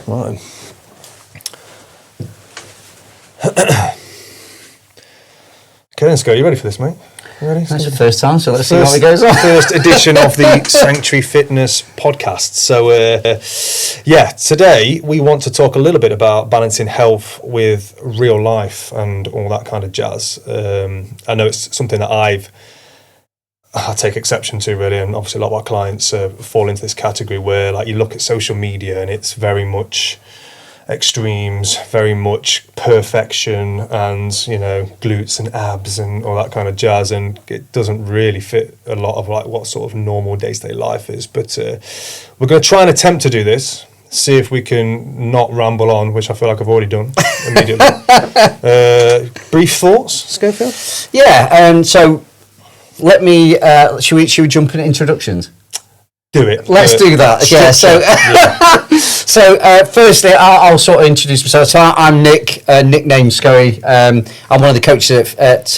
Right. Okay then, Scott, you ready for this, mate? You ready? That's the first time, so let's see how it goes on. First edition of the Sanctuary Fitness podcast. So, today we want to talk a little bit about balancing health with real life and all that kind of jazz. I know it's something that I take exception to, really, and obviously a lot of our clients fall into this category where, like, you look at social media and it's very much extremes, very much perfection, and, you know, glutes and abs and all that kind of jazz, and it doesn't really fit a lot of like what sort of normal day-to-day life is. But we're going to try and attempt to do this, see if we can not ramble on, which I feel like I've already done immediately. Brief thoughts, Schofield? Yeah, so let me, should we jump into introductions? Do it. Let's do that. Yeah. So, firstly, I'll sort of introduce myself. So I'm Nick, nicknamed Scoey. I'm one of the coaches at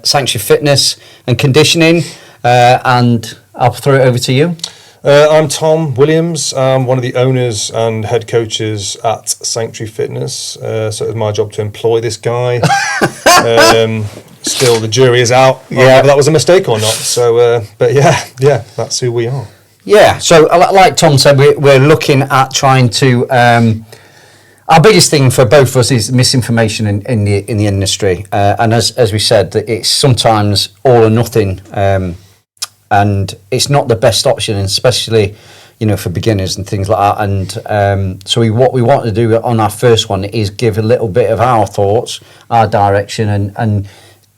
Sanctuary Fitness and Conditioning, and I'll throw it over to you. I'm Tom Williams. I'm one of the owners and head coaches at Sanctuary Fitness. So it's my job to employ this guy. Still, the jury is out on whether that was a mistake or not. So, but yeah, that's who we are. Yeah, so like Tom said, we're looking at trying to. Our biggest thing for both of us is misinformation in the industry, and as we said, that it's sometimes all or nothing, and it's not the best option, especially, you know, for beginners and things like that. And so what we want to do on our first one is give a little bit of our thoughts, our direction, and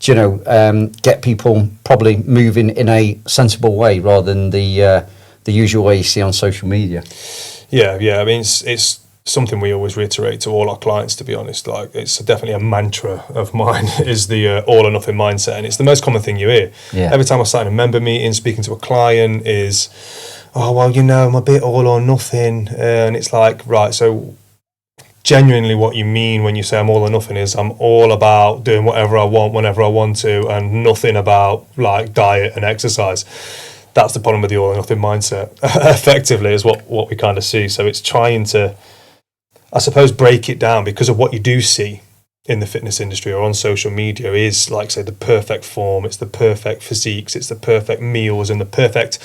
you know, get people probably moving in a sensible way rather than the usual way you see on social media. Yeah. I mean, it's something we always reiterate to all our clients, to be honest. Like, it's definitely a mantra of mine, is the all or nothing mindset. And it's the most common thing you hear. Yeah. Every time I start in a member meeting, speaking to a client is, oh, well, you know, I'm a bit all or nothing. And it's like, right, so genuinely what you mean when you say I'm all or nothing is I'm all about doing whatever I want, whenever I want to, and nothing about, like, diet and exercise. That's the problem with the all or nothing mindset, effectively, is what we kind of see. So it's trying to, I suppose, break it down, because of what you do see in the fitness industry or on social media is, like, say, the perfect form, it's the perfect physiques, it's the perfect meals, and the perfect,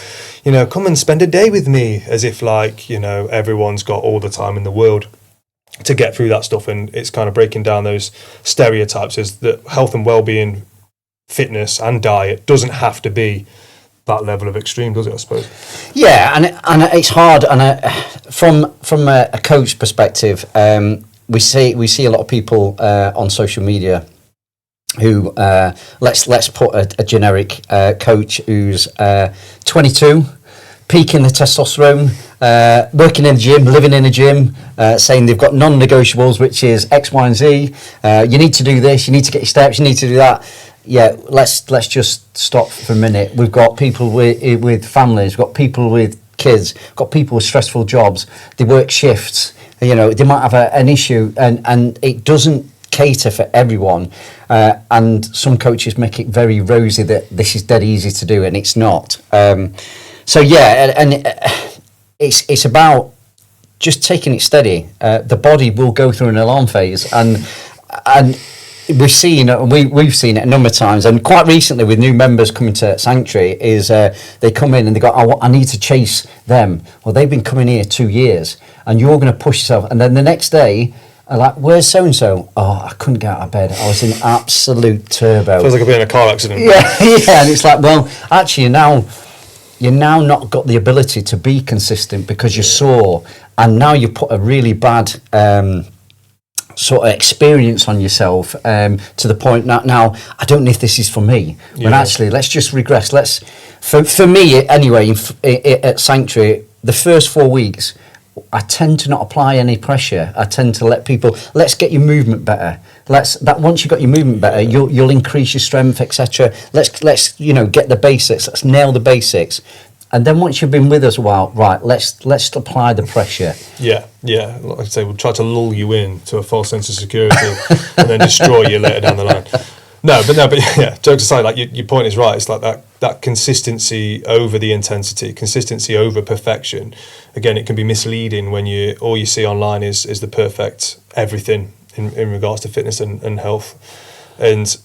you know, come and spend a day with me, as if, like, you know, everyone's got all the time in the world to get through that stuff. And it's kind of breaking down those stereotypes, is that health and well-being, fitness and diet doesn't have to be that level of extreme, does it, I suppose? Yeah, and it's hard. And from a coach perspective, we see a lot of people on social media who let's put a generic coach who's 22, peaking the testosterone, working in the gym, living in a gym, saying they've got non-negotiables, which is X, Y, and Z. You need to do this. You need to get your steps. You need to do that. Yeah, let's just stop for a minute. We've got people with families, we've got people with kids, we've got people with stressful jobs. They work shifts. You know, they might have an issue, and it doesn't cater for everyone. And some coaches make it very rosy that this is dead easy to do, and it's not. So yeah, and it's about just taking it steady. The body will go through an alarm phase, and we've seen it a number of times, and quite recently with new members coming to Sanctuary, is they come in and they go, I need to chase them. Well, they've been coming here 2 years, and you're going to push yourself, and then the next day, like, where's so and so? Oh, I couldn't get out of bed. I was in absolute turbo. Feels like I've been in a car accident. Yeah, and it's like, well, actually, you're now not got the ability to be consistent because you're sore, and now you put a really bad sort of experience on yourself, to the point that now I don't know if this is for me. But actually, let's just regress. For me anyway, at Sanctuary, the first 4 weeks, I tend to not apply any pressure. I tend to let people, let's get your movement better. Once you've got your movement better, you'll increase your strength, etc. Let's get the basics. Let's nail the basics. And then once you've been with us a while, right, let's apply the pressure. Yeah. Like I say, we'll try to lull you in to a false sense of security and then destroy you later down the line. but yeah, jokes aside, like your point is right. It's like that consistency over the intensity, consistency over perfection. Again, it can be misleading when all you see online is the perfect everything in regards to fitness and health. And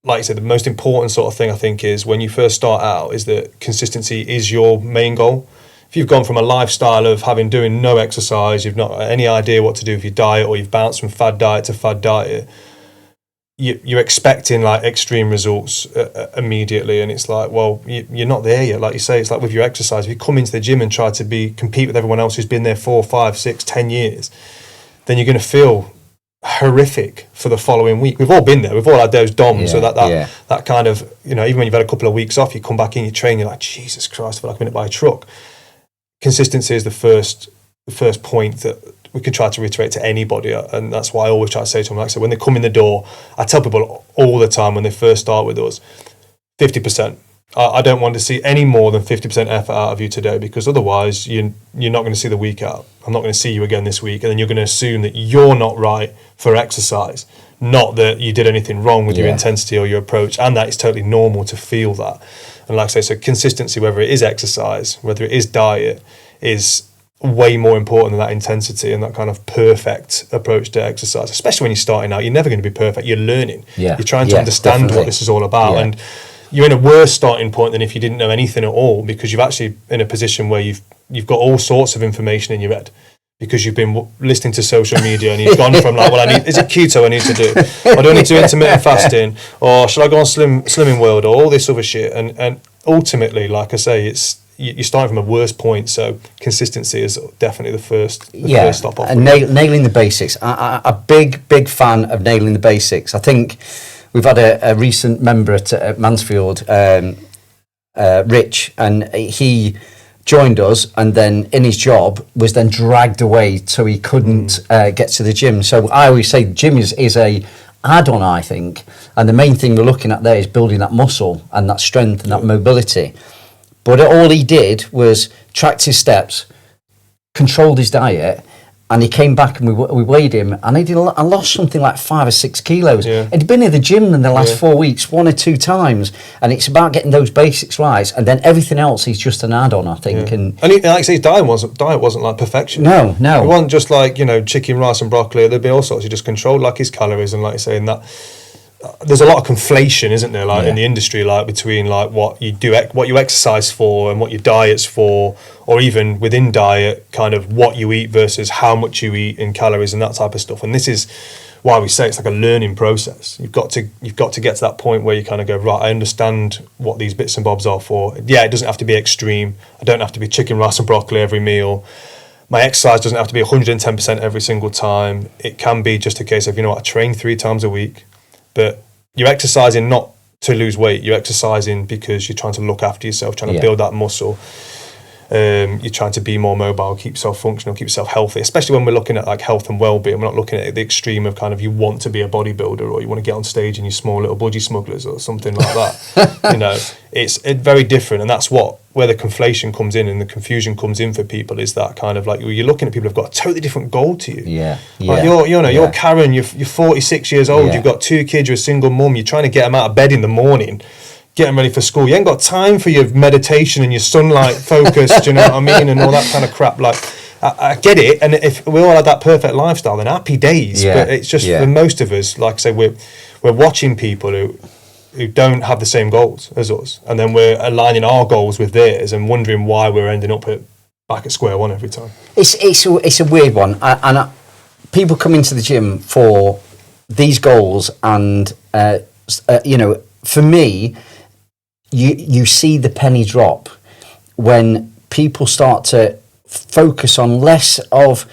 like you said, the most important sort of thing I think is when you first start out is that consistency is your main goal. If you've gone from a lifestyle of doing no exercise, you've not any idea what to do with your diet, or you've bounced from fad diet to fad diet, you're expecting like extreme results immediately, and it's like, well, you're not there yet. Like you say, it's like with your exercise. If you come into the gym and try to compete with everyone else who's been there 4, 5, 6, 10 years, then you're going to feel horrific for the following week. We've all been there. We've all had those DOMs. So that kind of, even when you've had a couple of weeks off, you come back in, you train, you're like, Jesus Christ, I feel like I've been hit by a truck. Consistency is the first point that we could try to reiterate to anybody, and that's why I always try to say to them, like I said, when they come in the door, I tell people all the time when they first start with us, 50%. I don't want to see any more than 50% effort out of you today, because otherwise you're not going to see the week out. I'm not going to see you again this week, and then you're going to assume that you're not right for exercise, not that you did anything wrong with your intensity or your approach, and that it's totally normal to feel that. And like I say, so consistency, whether it is exercise, whether it is diet, is way more important than that intensity and that kind of perfect approach to exercise, especially when you're starting out. You're never going to be perfect. You're learning. You're trying to understand what this is all about. And you're in a worse starting point than if you didn't know anything at all, because you've actually in a position where you've got all sorts of information in your head, because you've been listening to social media and you've gone from like, well, is it keto I need to do? Or do I need to do intermittent fasting? Or should I go on Slimming World, or all this other shit? And ultimately, like I say, you're starting from a worse point. So consistency is definitely the first stop off. And nailing the basics. A big fan of nailing the basics. I think we've had a recent member at Mansfield, Rich, and he joined us, and then in his job was then dragged away so he couldn't get to the gym. So I always say gym is a add-on, I think, and the main thing we're looking at there is building that muscle and that strength and that mobility. But all he did was tracked his steps, controlled his diet, and he came back and we weighed him, and I lost something like 5 or 6 kilos. He'd been in the gym in the last 4 weeks, 1 or 2 times, and it's about getting those basics right, and then everything else is just an add-on, I think. And like I say, his diet wasn't like perfection. No. It wasn't just like, chicken, rice and broccoli. There'd be all sorts. He just controlled like his calories, and like I say, in that, there's a lot of conflation, isn't there, like in the industry, like between like what you exercise for and what your diet's for, or even within diet, kind of what you eat versus how much you eat in calories and that type of stuff. And this is why we say it's like a learning process. You've got to get to that point where you kind of go, right, I understand what these bits and bobs are for. Yeah, it doesn't have to be extreme. I don't have to be chicken, rice and broccoli every meal. My exercise doesn't have to be 110% every single time. It can be just a case of, I train 3 times a week. But you're exercising not to lose weight. You're exercising because you're trying to look after yourself, trying to build that muscle. You're trying to be more mobile, keep yourself functional, keep yourself healthy, especially when we're looking at like health and well-being. We're not looking at the extreme of kind of you want to be a bodybuilder or you want to get on stage in your small little budgie smugglers or something like that. It's very different, and that's where the conflation comes in and the confusion comes in for people, is that kind of like you're looking at people who've got a totally different goal to you. Like you're Karen, you're 46 years old, you've got 2 kids, you're a single mum, you're trying to get them out of bed in the morning, get them ready for school. You ain't got time for your meditation and your sunlight focus, do you know what I mean, and all that kind of crap. Like, I get it, and if we all had that perfect lifestyle, then happy days. But it's just for most of us, like I say, we're watching people who don't have the same goals as us, and then we're aligning our goals with theirs and wondering why we're ending up back at square one every time. It's a weird one, and people come into the gym for these goals, and for me, you see the penny drop when people start to focus on less of,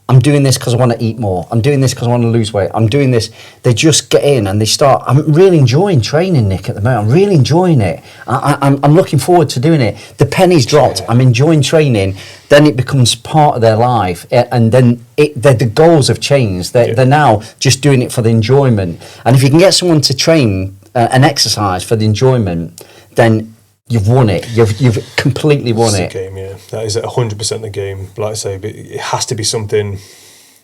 I'm doing this because I want to eat more, I'm doing this because I want to lose weight, I'm doing this. They just get in and they start, I'm really enjoying training, Nick, at the moment. I'm really enjoying it. I'm looking forward to doing it. The penny's dropped. I'm enjoying training. Then it becomes part of their life, and then the goals have changed. They're now just doing it for the enjoyment. And if you can get someone to train and exercise for the enjoyment, then you've won it. You've completely won it. It's the game, yeah. That is 100% the game. Like I say, but it has to be something.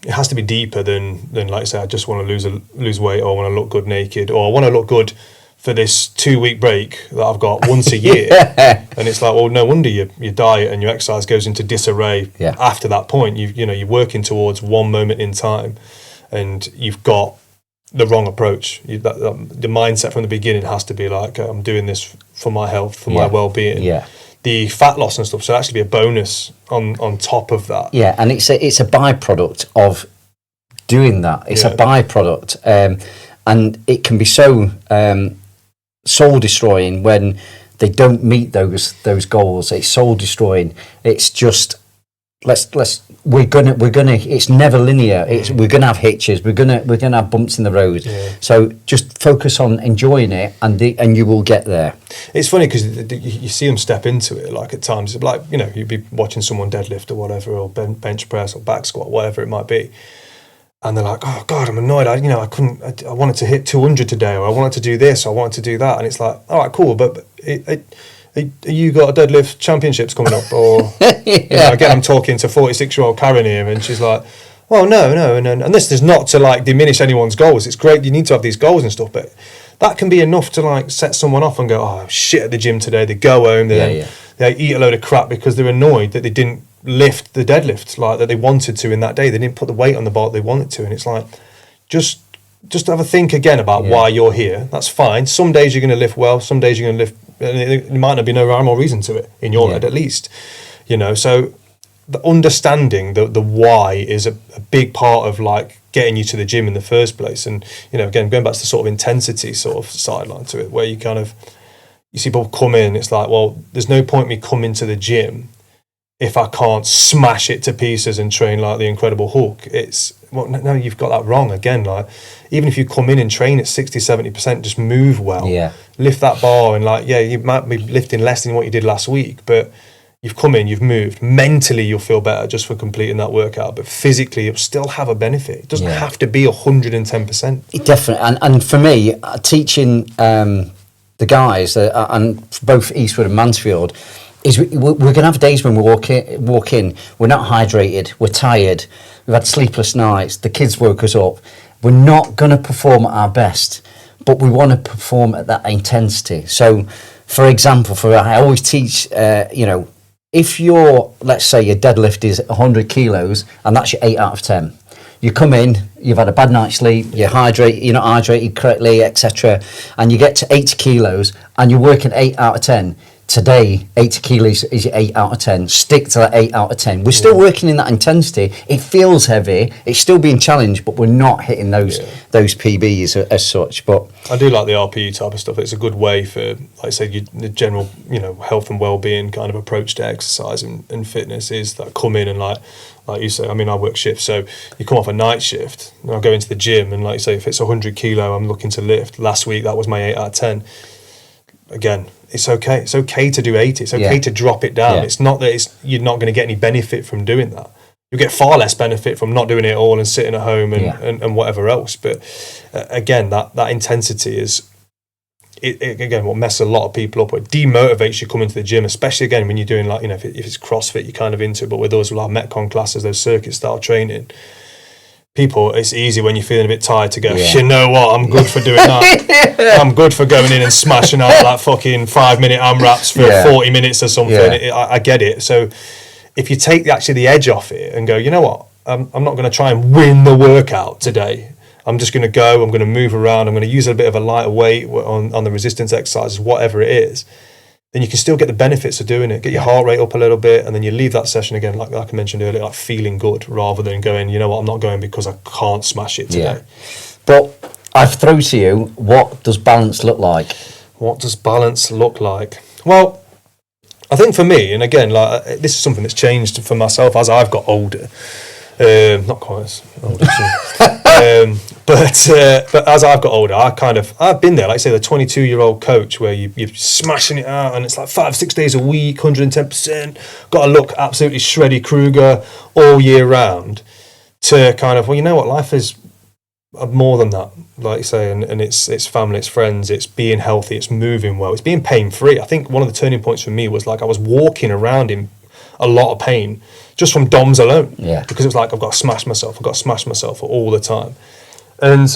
it has to be deeper than like I say, I just want to lose weight, or I want to look good naked, or I want to look good for this 2-week break that I've got once a year. And it's like, well, no wonder your diet and your exercise goes into disarray after that point. You're working towards one moment in time, and you've got the wrong approach. The mindset from the beginning has to be like, I'm doing this for my health, for my well-being. Yeah. The fat loss and stuff should actually be a bonus on top of that. Yeah, and it's a byproduct of doing that. It's a byproduct, and it can be so soul destroying when they don't meet those goals. It's soul destroying. It's just we're gonna it's never linear. We're gonna have hitches, we're gonna have bumps in the road. So just focus on enjoying it, and you will get there. It's funny because you see them step into it, like at times, like, you'd be watching someone deadlift or whatever, or bench press or back squat, whatever it might be, and they're like, oh God, I'm annoyed. I wanted to hit 200 today, or I wanted to do this, or I wanted to do that. And it's like, all right, cool, but you got a deadlift championships coming up? Or again, I'm talking to 46-year-old Karen here, and she's like, well, no. And this is not to like diminish anyone's goals. It's great. You need to have these goals and stuff, but that can be enough to like set someone off and go, oh shit, at the gym today. They go home, they eat a load of crap because they're annoyed that they didn't lift the deadlift like that they wanted to in that day. They didn't put the weight on the bar they wanted to. And it's like, just have a think again about why you're here. That's fine. Some days you're going to lift well, some days you're going to lift, and it might not be no rhyme or reason to it in your head, at least. So the understanding the why is a big part of like getting you to the gym in the first place. And again, going back to the sort of intensity sort of sideline to it, where you see people come in, it's like, well, there's no point me coming to the gym if I can't smash it to pieces and train like the Incredible Hulk. No, you've got that wrong again. Like, even if you come in and train at 60-70%, just move well, lift that bar, and you might be lifting less than what you did last week, but you've come in, you've moved. Mentally, you'll feel better just for completing that workout, but physically, you'll still have a benefit. It doesn't have to be 110%. Definitely, and for me, teaching the guys, and both Eastwood and Mansfield, is we're going to have days when we walk in, we're not hydrated, we're tired, we've had sleepless nights, the kids woke us up. We're not going to perform at our best, but we want to perform at that intensity. So, for example, I always teach, if let's say your deadlift is 100 kilos, and that's your 8 out of 10. You come in, you've had a bad night's sleep, you're not hydrated correctly, etc., and you get to 80 kilos, and you're working 8 out of 10. Today, 80 kilos is your 8 out of 10. Stick to that 8 out of 10. We're still working in that intensity. It feels heavy. It's still being challenged, but we're not hitting those PBs as such. But I do like the RPE type of stuff. It's a good way for, like I say, the general, health and well-being kind of approach to exercise and fitness is that come in and like you say, I mean, I work shifts, so you come off a night shift, and I go into the gym, and like you say, if it's 100 kilo, I'm looking to lift. Last week, that was my 8 out of 10. Again, it's okay. It's okay to do 80. It's okay to drop it down. It's not that you're not going to get any benefit from doing that. You'll get far less benefit from not doing it all and sitting at home and whatever else. But again, that intensity is, again, what messes a lot of people up. It demotivates you coming to the gym, especially again when you're doing if it's CrossFit, you're kind of into it. But with those like Metcon classes, those circuit style training, people, it's easy when you're feeling a bit tired to go, you know what, I'm good for doing that. I'm good for going in and smashing out that fucking 5-minute AMRAPs for 40 minutes or something. I get it. So if you take the edge off it and go, you know what, I'm not going to try and win the workout today. I'm just going to go, I'm going to move around, I'm going to use a bit of a lighter weight on the resistance exercises, whatever it is. Then you can still get the benefits of doing it. Get your heart rate up a little bit, and then you leave that session again, like I mentioned earlier, like feeling good, rather than going, you know what, I'm not going because I can't smash it today. But I've thrown to you, what does balance look like? What does balance look like? Well, I think for me, and again, this is something that's changed for myself as I've got older. Not quite as old but as I've got older, I've been there, like I say, the 22-year-old coach where you're smashing it out and it's like 5-6 days a week, 110%, got to look absolutely shreddy Kruger all year round, to kind of, well, you know what, life is more than that, like you say, and it's family, it's friends, it's being healthy, it's moving well, it's being pain-free. I think one of the turning points for me was like I was walking around in a lot of pain just from DOMs alone. Yeah. Because it's like, I've got to smash myself all the time. And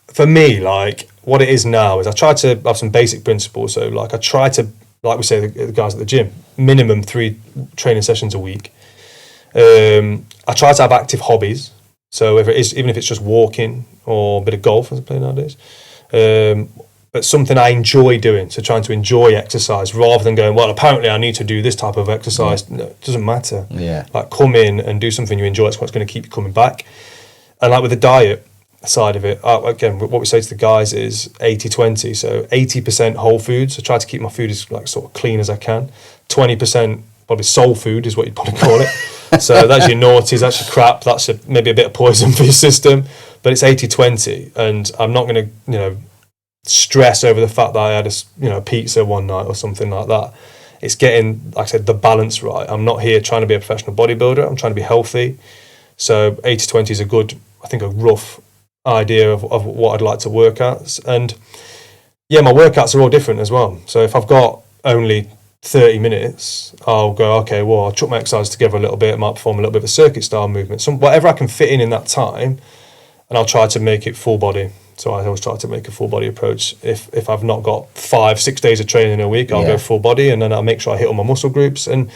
for me, like, what it is now is I try to have some basic principles. So, like, I try to, like we say, the guys at the gym, minimum 3 training sessions a week. I try to have active hobbies. So even if it's just walking or a bit of golf, as I play nowadays, but something I enjoy doing. So trying to enjoy exercise rather than going, well, apparently I need to do this type of exercise. No, it doesn't matter. Yeah. Like, come in and do something you enjoy. It's what's going to keep you coming back. And like with the diet side of it, again, what we say to the guys is 80-20. So 80% whole foods. I try to keep my food as like sort of clean as I can. 20% probably soul food is what you'd probably call it. So that's your naughties, that's your crap, that's maybe a bit of poison for your system. But it's 80-20, and I'm not going to, stress over the fact that I had a pizza one night or something like that. It's getting, like I said, the balance right. I'm not here trying to be a professional bodybuilder. I'm trying to be healthy. So 80-20 is a rough idea of what I'd like to work at. And yeah, my workouts are all different as well. So if I've got only 30 minutes, I'll go, okay, well, I'll chuck my exercise together a little bit. I might perform a little bit of a circuit style movement. Whatever I can fit in that time, and I'll try to make it full body. So I always try to make a full body approach. If I've not got 5-6 days of training a week, I'll go full body, and then I'll make sure I hit all my muscle groups, and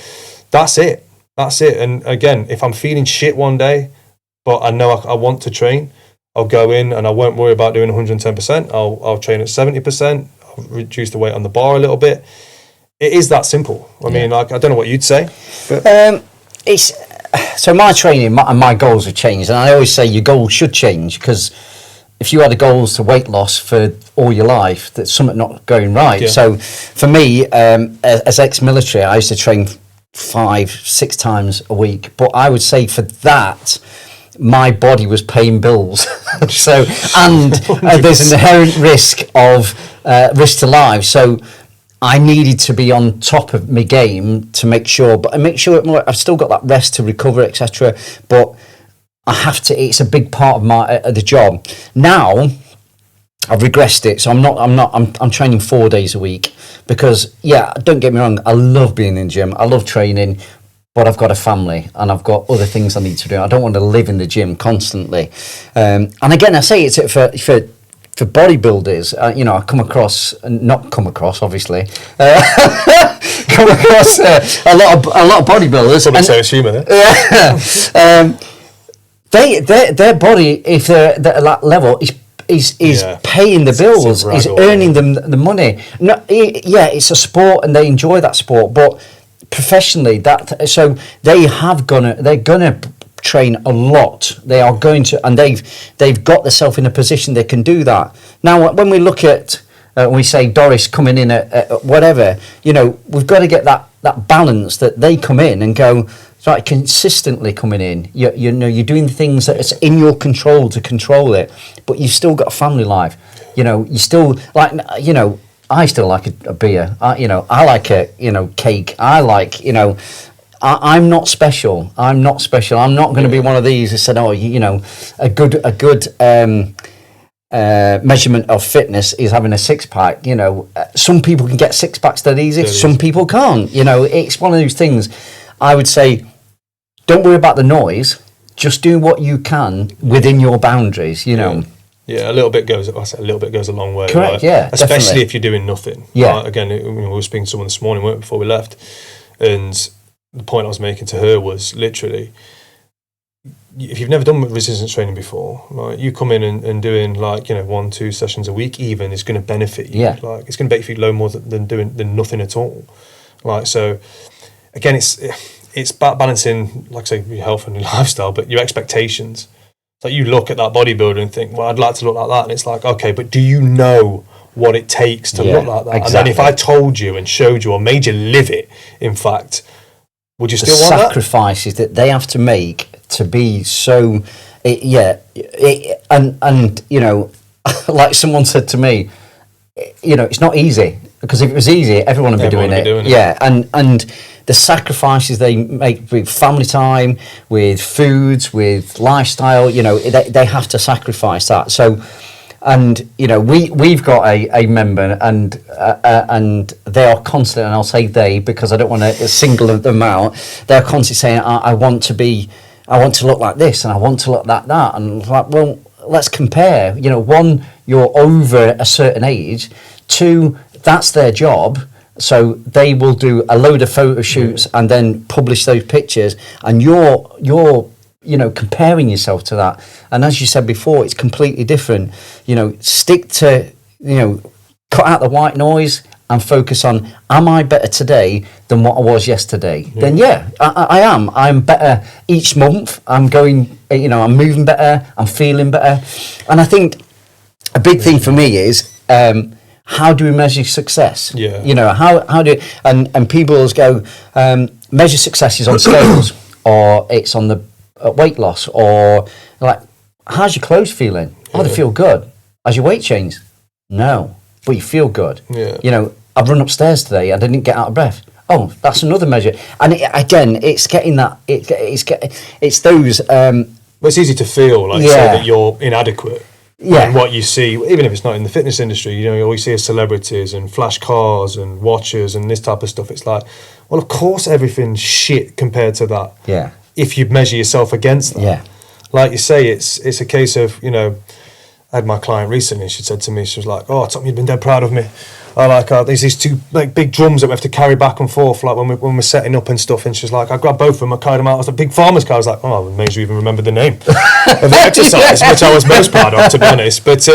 that's it. And again, if I'm feeling shit one day, but I know I want to train, I'll go in and I won't worry about doing 110%. I'll train at 70%. I'll reduce the weight on the bar a little bit. It is that simple. I mean, like, I don't know what you'd say. But. So my training, my goals have changed, and I always say your goals should change, because if you had a goals to weight loss for all your life, that's something not going right. Yeah. So for me, as ex-military, I used to train 5-6 times a week, but I would say for that, my body was paying bills. So, and there's an inherent risk to life. So I needed to be on top of my game to make sure I've still got that rest to recover, etc. But I have to. It's a big part of the job. Now I've regressed it, so I'm training 4 days a week, because don't get me wrong, I love being in the gym, I love training, but I've got a family and I've got other things I need to do. I don't want to live in the gym constantly. And again, I say it's for bodybuilders. I come across obviously, a lot of bodybuilders. Public service humour. Their body, if they're at that level, is paying the bills, is earning them the money. No, it's a sport and they enjoy that sport, but professionally, so they're gonna train a lot. They are going to, and they've got themselves in a position they can do that. Now, when we look at, we say Doris coming in at whatever, we've got to get that balance, that they come in and go, right, consistently coming in. You're doing things that it's in your control to control it, but you've still got a family life. You still like, I still like a beer. I like a cake. I like, I'm not special. I'm not going to be one of these that said, a good measurement of fitness is having a six-pack. Some people can get six-packs that easy. Some people can't. It's one of those things. I would say, don't worry about the noise. Just do what you can within your boundaries. Yeah, a little bit goes a long way. Correct. Right? Yeah, especially definitely. If you're doing nothing. Yeah. Again, we were speaking to someone this morning before we left, and the point I was making to her was literally, if you've never done resistance training before, like, you come in and doing 1-2 sessions a week even is going to benefit you. Yeah. Like, it's going to benefit you low more than nothing at all. Like, so again, it's about balancing, like I say, your health and your lifestyle, but your expectations. Like, you look at that bodybuilder and think, well, I'd like to look like that, and it's like, okay, but do you know what it takes to look like that? Exactly. And then if I told you and showed you or made you live it, in fact, would you still want that? The sacrifices that they have to make to be so, like someone said to me, it's not easy, because if it was easy, everyone would be doing it. Yeah, and the sacrifices they make with family time, with foods, with lifestyle, they have to sacrifice that. So And we've got a member, and they are constantly, and I'll say they because I don't want to single them out. They're constantly saying, I want to look like this, and I want to look like that, and like, well, let's compare. One, you're over a certain age. Two, that's their job. So they will do a load of photo shoots and then publish those pictures, and you're comparing yourself to that. And as you said before, it's completely different. Stick to, cut out the white noise and focus on, am I better today than what I was yesterday? Then I am. I'm better each month. I'm going, I'm moving better. I'm feeling better. And I think a big thing for me is, how do we measure success? Yeah. How do, and people always go, measure success is on scales, or it's on the weight loss, or like, how's your clothes feeling? Oh, they feel good. Has your weight changed? No, but you feel good. Yeah. I've run upstairs today. I didn't get out of breath. Oh, that's another measure. And it's getting that. It's those. Well, it's easy to feel like say that you're inadequate. Yeah. And what you see, even if it's not in the fitness industry, you always see celebrities and flash cars and watches and this type of stuff. It's like, well, of course everything's shit compared to that. Yeah. If you measure yourself against that. Yeah. Like you say, it's a case of, I had my client recently, she said to me, she was like, oh, Tom, you've been dead proud of me. There's these two like big drums that we have to carry back and forth, like when we're setting up and stuff. And she's like, I grabbed both of them, I carried them out. It was a big farmer's car. I was like, oh, I made you even remember the name of the exercise, which I was most proud of, to be honest. But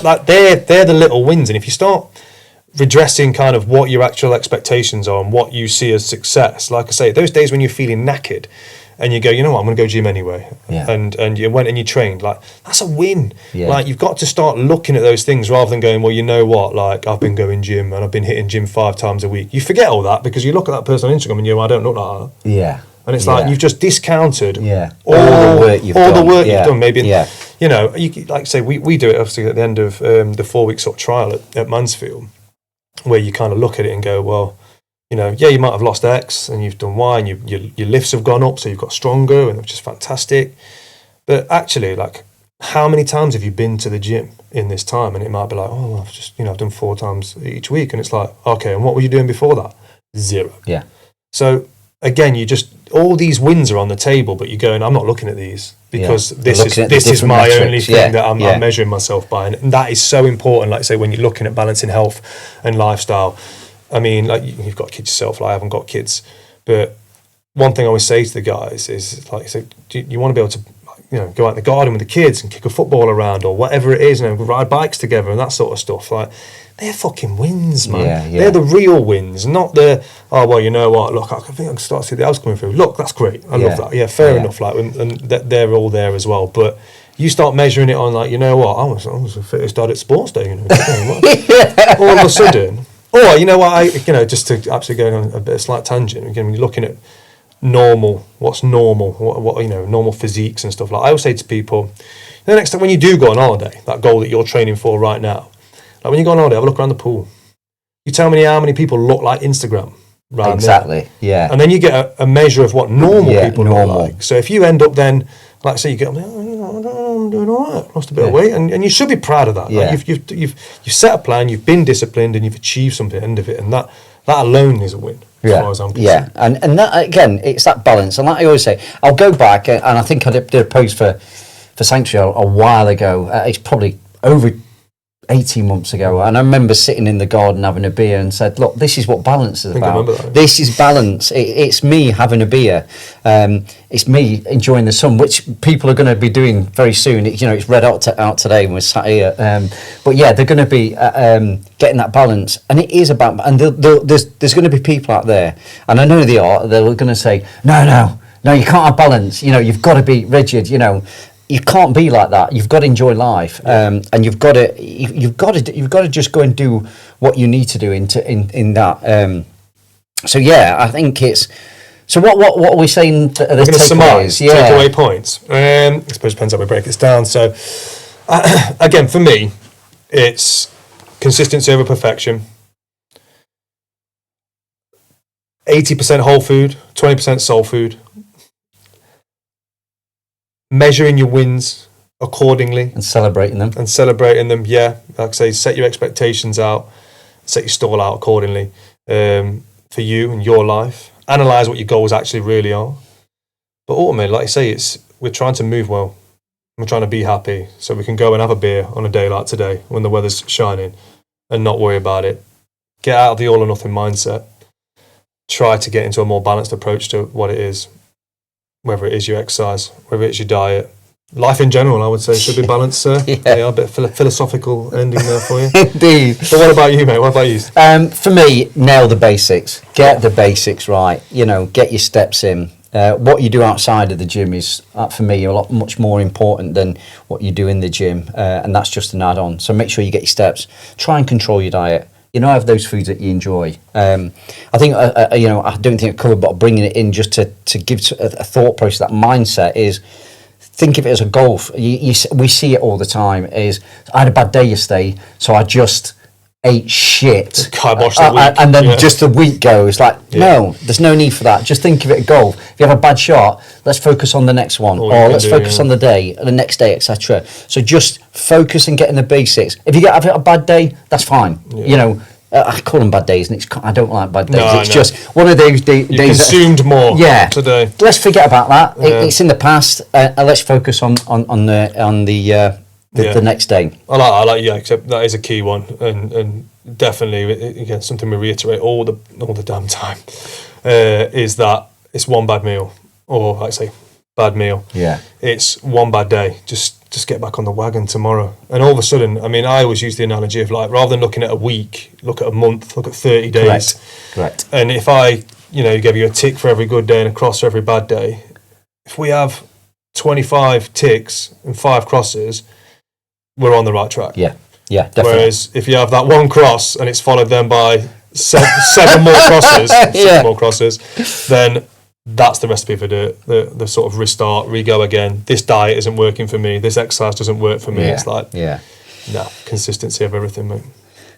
like they're the little wins. And if you start redressing kind of what your actual expectations are and what you see as success, like I say, those days when you're feeling knackered, and you go, you know what, I'm going to go gym anyway. Yeah. And you went and you trained. Like, that's a win. Yeah. Like, you've got to start looking at those things rather than going, well, you know what, like, I've been going gym and I've been hitting gym 5 times a week. You forget all that because you look at that person on Instagram and you go, I don't look like that. Yeah. And it's like, you've just discounted all the work you've done. Maybe, like I say, we do it obviously at the end of the 4-week sort of trial at Mansfield, where you kind of look at it and go, well, you might have lost X and you've done Y and your lifts have gone up, so you've got stronger, and which is fantastic. But actually, like, how many times have you been to the gym in this time? And it might be like, oh, I've just, I've done 4 times each week. And it's like, okay, and what were you doing before that? 0. Yeah. So again, all these wins are on the table, but you're going, I'm not looking at these because this is my only thing that I'm measuring myself by. And that is so important, like say, when you're looking at balancing health and lifestyle. I mean, like, you've got kids yourself, like I haven't got kids, but one thing I always say to the guys is, like, so do you want to be able to, go out in the garden with the kids and kick a football around or whatever it is, ride bikes together and that sort of stuff. Like, they're fucking wins, man. They're the real wins, not the, oh, well, you know what, look, I think I can start to see the house coming through. Look, that's great. I love that. Yeah, fair enough. Like, and they're all there as well. But you start measuring it on, like, you know what, I was the fittest dad at sports day, all of a sudden. Or, you know what, just to absolutely go on a bit of slight tangent, again, when you're looking at what's normal, what normal physiques and stuff, like, I always say to people, the next time when you do go on holiday, that goal that you're training for right now, like when you go on holiday, have a look around the pool. You tell me how many people look like Instagram right exactly there. Yeah, and then you get a measure of what normal people look like. So if you end up then, like, say you get, I'm doing all right, lost a bit of weight, and you should be proud of that. Like, you've set a plan, you've been disciplined, and you've achieved something at the end of it, and that alone is a win. As far as I'm concerned. And that, again, it's that balance. And like I always say, I'll go back, and I think I did a post for Sanctuary a while ago. It's probably over 18 months ago, and I remember sitting in the garden having a beer and said, look, this is what balance is about. This is balance. It's me having a beer. It's me enjoying the sun, which people are going to be doing very soon. It's red out today and we're sat here. But yeah, they're going to be getting that balance, and it is about, and there's going to be people out there, and I know they are, they're going to say, no, you can't have balance. You've got to be rigid, You can't be like that. You've got to enjoy life, and you've got to just go and do what you need to do in that. So yeah, I think it's. So what are we saying? We're going to surmise takeaway points. I suppose it depends how we break this down. So again, for me, it's consistency over perfection. 80% whole food, 20% soul food. Measuring your wins accordingly. And celebrating them. Yeah. Like I say, set your expectations out, set your stall out accordingly for you and your life. Analyse what your goals actually really are. But ultimately, like I say, we're trying to move well. We're trying to be happy so we can go and have a beer on a day like today when the weather's shining and not worry about it. Get out of the all or nothing mindset. Try to get into a more balanced approach to what it is, whether it is your exercise, whether it's your diet. Life in general, I would say, should be balanced, sir. Yeah, a bit of philosophical ending there for you. Indeed. But what about you, mate? What about you? For me, nail the basics. Get the basics right. Get your steps in. What you do outside of the gym is, for me, much more important than what you do in the gym, and that's just an add-on. So make sure you get your steps. Try and control your diet. Have those foods that you enjoy. I think, I don't think I covered, but bringing it in just to give a thought process, that mindset is, think of it as a goal. We see it all the time. I had a bad day yesterday, so I just ate shit. And then just a week goes. No, there's no need for that. Just think of it as a goal. If you have a bad shot, let's focus on the next one, or let's focus on the next day, etc. So just focus and getting the basics. If you have a bad day, that's fine. I call them bad days, and I don't like bad days. It's just one of those days. You consumed more today. Let's forget about that. It's in the past. Let's focus on the next day. I like except that is a key one, and definitely again something we reiterate all the damn time is that it's one bad meal, or like I say, bad meal. Yeah, it's one bad day. Just get back on the wagon tomorrow. And all of a sudden, I mean, I always use the analogy of rather than looking at a week, look at a month, look at 30 days. Correct. And if I, give you a tick for every good day and a cross for every bad day, if we have 25 ticks and 5 crosses, we're on the right track. Yeah, definitely. Whereas if you have that one cross and it's followed then by seven more crosses, then that's the recipe for the sort of restart, re-go again. This diet isn't working for me. This exercise doesn't work for me. Yeah. It's consistency of everything, mate.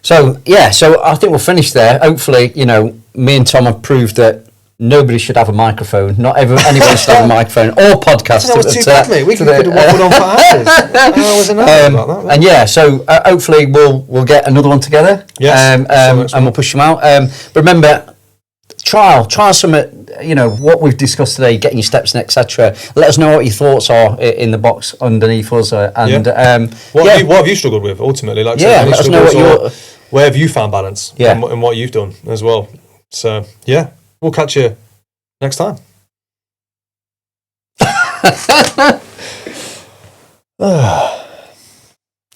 So I think we'll finish there. Hopefully, me and Tom have proved that nobody should have a microphone. Not anyone should have a microphone or podcast. That was too bad, mate. We could have waffled on for hours. I wasn't about that. And so hopefully we'll get another one together. Yes. And we'll push them out. But remember, trial some. What we've discussed today, getting your steps in, etc. Let us know what your thoughts are in the box underneath us. What have you struggled with ultimately? Let us know where have you found balance and what you've done as well. So we'll catch you next time.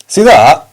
See that?